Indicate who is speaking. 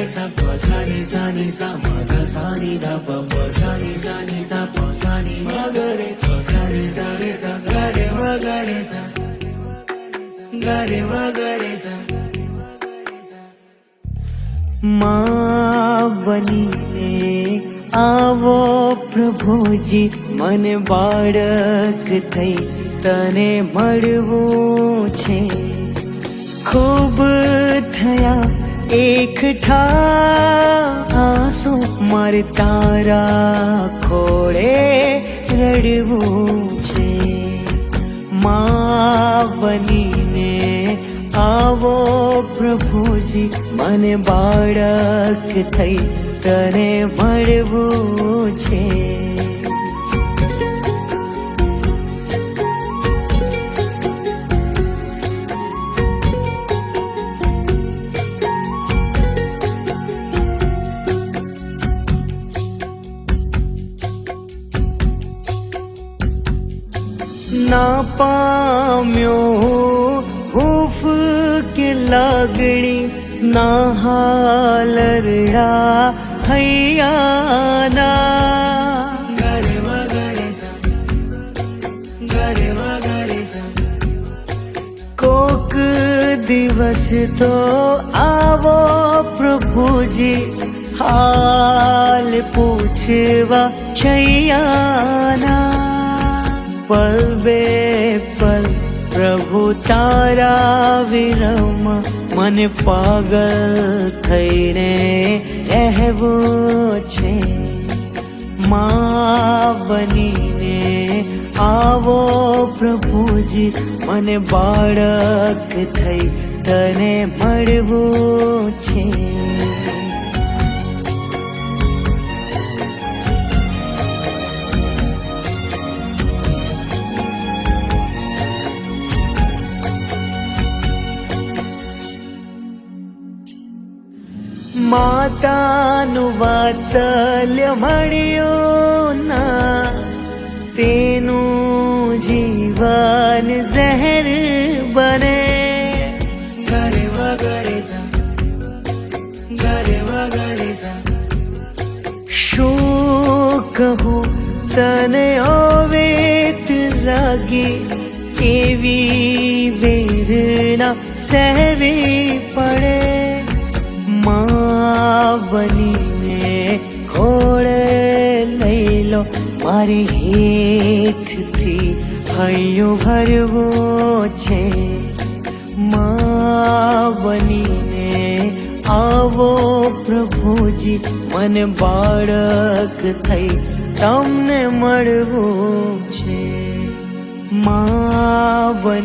Speaker 1: सा प सा नि सा नि सा म ध सा नि ध प प सा नि सा नि सा प सा नि म ग रे प सा नि सा रे सा ग रे म ग रे सा ग रे म ग रे सा
Speaker 2: माँ बनीने आवो प्रभुजी मन बाળક થઈ તને મળવું છે ખૂબ થયા એકઠા આંસુ મારે તારા ખોળે રડવું છે માँ બનીને આવો પ્રભુજી મને બાળક થઈ તને મળવું છે ના પામ્યો હૂફ કે લાગણી ના હાલરડા હૈયાના
Speaker 1: ગ રે મ ગ રે સા ગ રે મ ગ રે સા
Speaker 2: કોક દિવસ તો આવો પ્રભુજી હાલ પૂછવા છૈયાના પલ બે પલ પ્રભુ તારા વિરમ મને પાગલ થઈને રહેવું છે માँ બનીને આવો પ્રભુજી મને બાળક થઈ તને મળવું છે માતાનું વાત્સલ્ય મળ્યું ના તેનું જીવન ઝેર બને
Speaker 1: ગ રે મ ગ રે સા ગ રે મ ગ રે સા
Speaker 2: શું કહું તને ઓ વેતરાગી એવી વેદના સહેવી પડે માँ બનીને ખોળે લઈ લો મારી હેઠથી હૈયું ભરવું છે માँ બનીને આવો પ્રભુજી મને બાળક થઈ તમને મળવું છે માँ બની